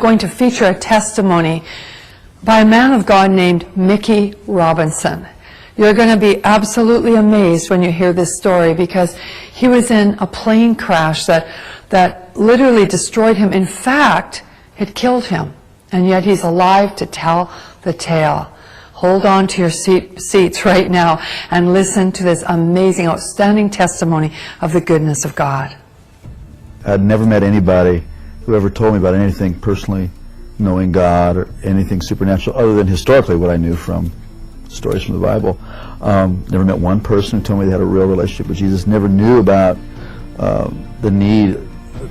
Going to feature a testimony by a man of God named Mickey Robinson. You're going to be absolutely amazed when you hear this story, because he was in a plane crash that literally destroyed him. In fact, it killed him. And yet he's alive to tell the tale. Hold on to your seats right now and listen to this amazing, outstanding testimony of the goodness of God. I'd never met anybody who ever told me about anything personally knowing God or anything supernatural other than historically what I knew from stories from the Bible. Never met one person who told me they had a real relationship with Jesus. Never knew about the need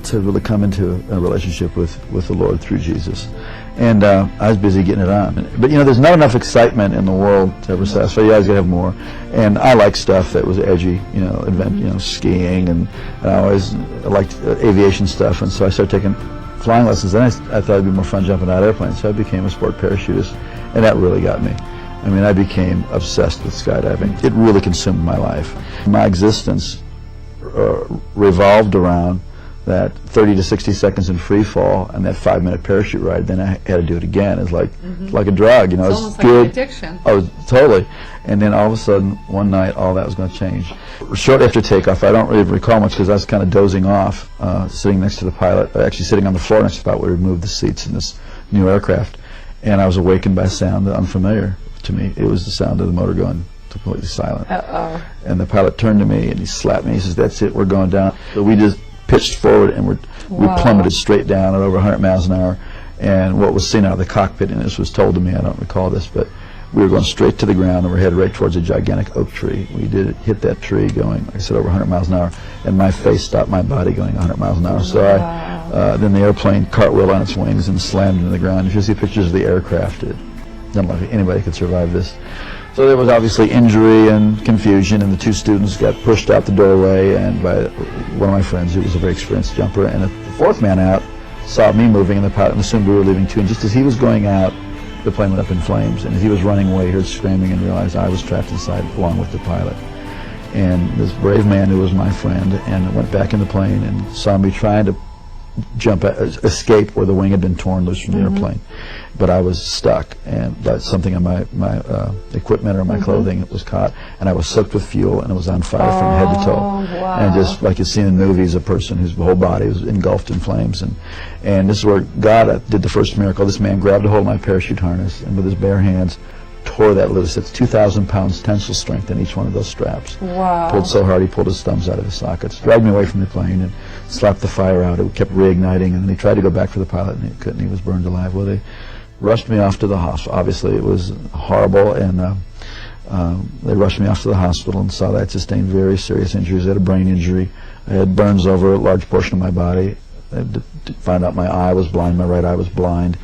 to really come into a relationship with the Lord through Jesus. And I was busy getting it on. But you know, there's not enough excitement in the world to ever satisfy. You always gotta have more. And I like stuff that was edgy, you know, skiing, and I always liked aviation stuff. And so I started taking flying lessons. Then I thought it'd be more fun jumping out of airplanes. So I became a sport parachutist, and that really got me. I mean, I became obsessed with skydiving. It really consumed my life. My existence revolved around that 30 to 60 seconds in free fall and that 5-minute parachute ride. Then I had to do it again. It's like like a drug, you know. It's almost like an addiction. Oh, totally. And then all of a sudden, one night, all that was going to change. Short after takeoff, I don't really recall much because I was kind of dozing off, sitting next to the pilot, actually sitting on the floor next to the pilot where we moved the seats in this new aircraft. And I was awakened by a sound unfamiliar to me. It was the sound of the motor going completely silent. Uh-oh. And the pilot turned to me and he slapped me. He says, "That's it, we're going down." So we just pitched forward and we plummeted straight down at over 100 miles an hour. And what was seen out of the cockpit, and this was told to me, I don't recall this, but we were going straight to the ground and we're headed right towards a gigantic oak tree. We did hit that tree going, like I said, over 100 miles an hour, and my face stopped my body going 100 miles an hour. So then the airplane cartwheeled on its wings and slammed into the ground. If you see pictures of the aircraft, it doesn't look like anybody could survive this. So there was obviously injury and confusion, and the two students got pushed out the doorway and by one of my friends who was a very experienced jumper, and the fourth man out saw me moving, and the pilot assumed we were leaving too, and just as he was going out, the plane went up in flames, and as he was running away, he heard screaming and realized I was trapped inside along with the pilot. And this brave man who was my friend and went back in the plane and saw me trying to escape where the wing had been torn loose from the airplane, but I was stuck, and something on my equipment or my clothing was caught, and I was soaked with fuel, and it was on fire from head to toe. Wow. And just like you see in movies, a person whose whole body was engulfed in flames. And this is where God did the first miracle. This man grabbed a hold of my parachute harness and with his bare hands tore that loose. It's 2,000 pounds tensile strength in each one of those straps. Wow. Pulled so hard he pulled his thumbs out of his sockets, dragged me away from the plane and slapped the fire out. It kept reigniting, and then he tried to go back for the pilot and he couldn't. He was burned alive. Well, they rushed me off to the hospital. Obviously it was horrible, and they rushed me off to the hospital and saw that I had sustained very serious injuries. I had a brain injury. I had burns over a large portion of my body. I had to find out my eye was blind, my right eye was blind,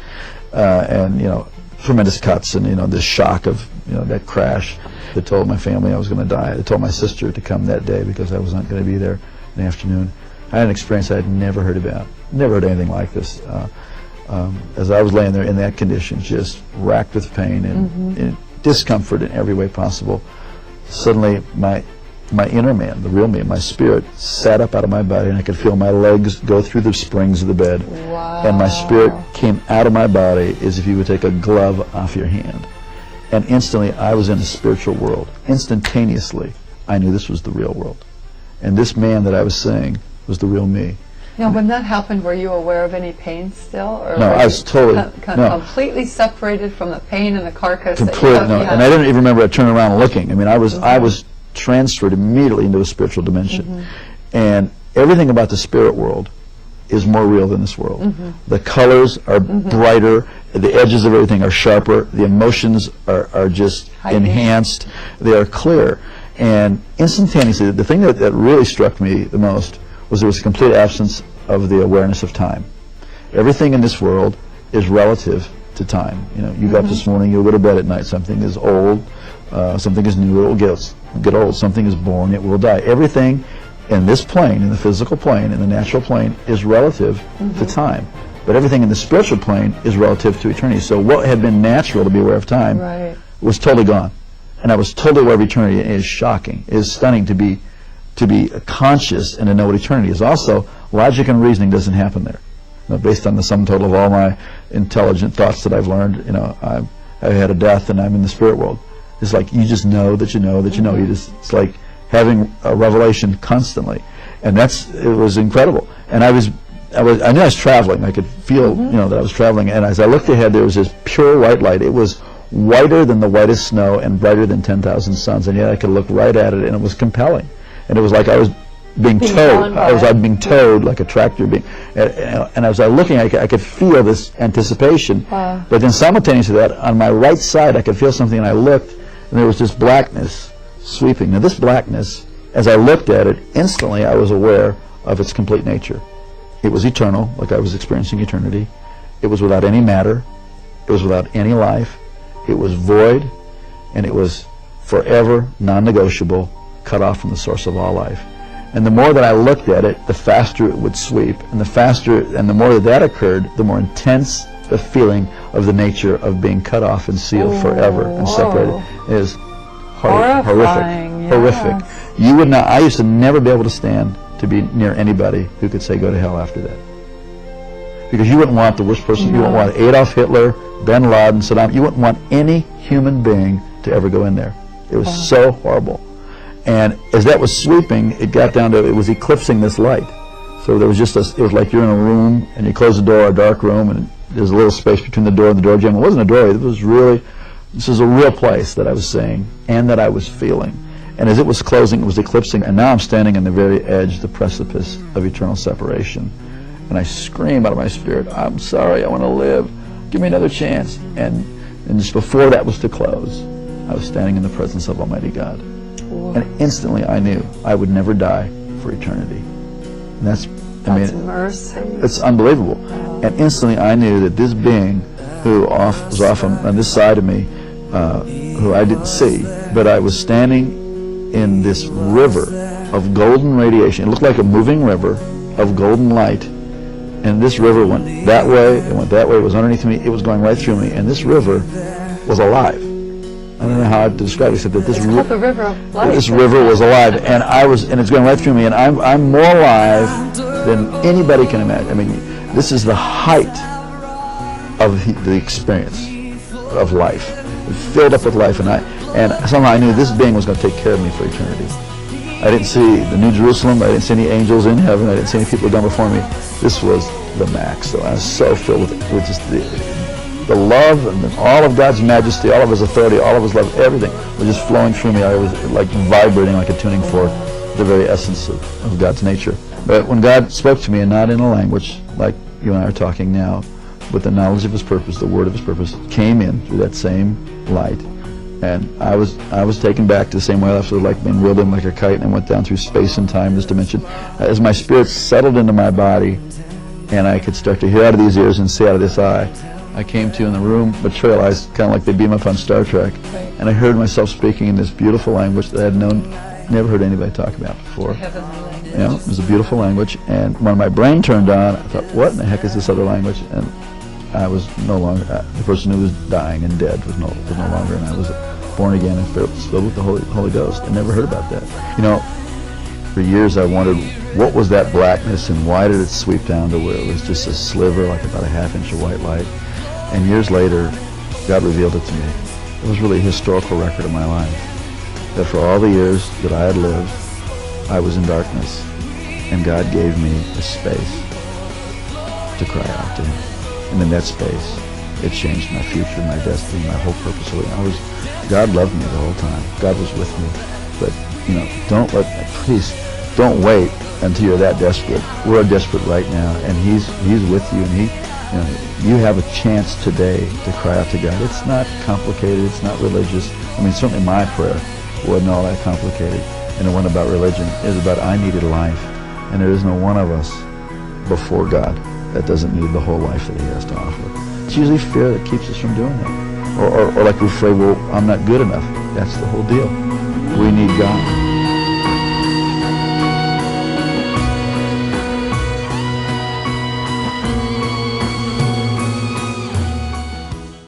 and you know, tremendous cuts, and you know, this shock of that crash. They told my family I was going to die. They told my sister to come that day because I was not going to be there in the afternoon. I had an experience I had never heard about. Never heard anything like this. As I was laying there in that condition, just racked with pain and discomfort in every way possible, suddenly my inner man, the real me, my spirit, sat up out of my body, and I could feel my legs go through the springs of the bed. Wow. And my spirit came out of my body as if you would take a glove off your hand. And instantly I was in a spiritual world. Instantaneously I knew this was the real world. And this man that I was seeing was the real me. Now, when that happened, were you aware of any pain still? Or no, I was totally completely separated from the pain and the carcass. Completely, no. And I didn't even remember I turned around and looking. I mean, I was transferred immediately into a spiritual dimension. And everything about the spirit world is more real than this world. The colors are brighter, the edges of everything are sharper, the emotions are just enhanced, they are clear. And instantaneously, the thing that really struck me the most was there was a complete absence of the awareness of time. Everything in this world is relative to time. You know, you got up this morning, you'll go to bed at night, something is old, something is new, it will get old, something is born, it will die. Everything in this plane, in the physical plane, in the natural plane, is relative to time. But everything in the spiritual plane is relative to eternity. So what had been natural to be aware of time was totally gone. And I was totally aware of eternity. It is shocking. It is stunning to be conscious and to know what eternity is. Also, logic and reasoning doesn't happen there. based on the sum total of all my intelligent thoughts that I've learned, I've had a death and I'm in the spirit world. It's like you just know that you know that you know. It's like having a revelation constantly, and it was incredible. And I knew I was traveling. I could feel, that I was traveling. And as I looked ahead, there was this pure white light. It was whiter than the whitest snow and brighter than 10,000 suns. And yet I could look right at it, and it was compelling. And it was like I was being towed. I was being towed like a tractor being. And as I was looking, I could feel this anticipation. Wow. But then simultaneously to that, on my right side, I could feel something, and I looked, and there was this blackness sweeping. Now this blackness, as I looked at it, instantly I was aware of its complete nature. It was eternal, like I was experiencing eternity. It was without any matter. It was without any life. It was void, and it was forever non-negotiable, cut off from the source of all life. And the more that I looked at it, the faster it would sweep, and the more that occurred, the more intense the feeling of the nature of being cut off and sealed forever and separated is horrific. You would not. I used to never be able to stand to be near anybody who could say go to hell after that, because you wouldn't want the worst person. You wouldn't want Adolf Hitler, bin Laden, Saddam. You wouldn't want any human being to ever go in there. It was so horrible. And as that was sweeping, it got down to, it was eclipsing this light. So there was just it was like you're in a room and you close the door, a dark room, and there's a little space between the door and the door jamb. It wasn't a door. This was a real place that I was seeing and that I was feeling. And as it was closing, it was eclipsing, and now I'm standing on the very edge, the precipice of eternal separation. And I scream out of my spirit, I'm sorry, I want to live. Give me another chance. And just before that was to close, I was standing in the presence of Almighty God. Whoa. And instantly I knew I would never die for eternity. And that's mercy. It's unbelievable. Wow. And instantly I knew that this being who was off on this side of me, who I didn't see, but I was standing in this river of golden radiation. It looked like a moving river of golden light. And this river went that way, it went that way, it was underneath me, it was going right through me. And this river was alive. I don't know how to describe it, except that this river was alive, and it's going right through me, and I'm more alive than anybody can imagine. I mean, this is the height of the experience of life. It filled up with life, and somehow I knew this being was going to take care of me for eternity. I didn't see the New Jerusalem, I didn't see any angels in heaven, I didn't see any people down before me. This was the max. So I was so filled with just the love and all of God's majesty, all of His authority, all of His love, everything was just flowing through me. I was like vibrating, like a tuning fork, the very essence of God's nature. But when God spoke to me, and not in a language like you and I are talking now, but the knowledge of His purpose, the word of His purpose, came in through that same light. And I was taken back to the same way I was, like being wheeled in like a kite, and I went down through space and time, this dimension. As my spirit settled into my body, and I could start to hear out of these ears and see out of this eye, I came to in the room, materialized kind of like they beam up on Star Trek, and I heard myself speaking in this beautiful language that I had never heard anybody talk about before. You know, it was a beautiful language, and when my brain turned on, I thought, what in the heck is this other language? And I was no longer, the person who was dying and dead was no longer, and I was born again and filled with the Holy Ghost. I never heard about that. You know, for years I wondered, what was that blackness, and why did it sweep down to where it was just a sliver, like about a half-inch of white light? And years later, God revealed it to me. It was really a historical record of my life, that for all the years that I had lived, I was in darkness, and God gave me a space to cry out to Him. And in that space, it changed my future, my destiny, my whole purpose. God loved me the whole time. God was with me. But, you know, please, don't wait until you're that desperate. We're desperate right now, and He's with you, and you have a chance today to cry out to God. It's not complicated. It's not religious. I mean, certainly my prayer wasn't all that complicated, and it wasn't about religion. It was about I needed life, and there is no one of us before God that doesn't need the whole life that He has to offer. It's usually fear that keeps us from doing that. Or like we're afraid, well, I'm not good enough. That's the whole deal. We need God.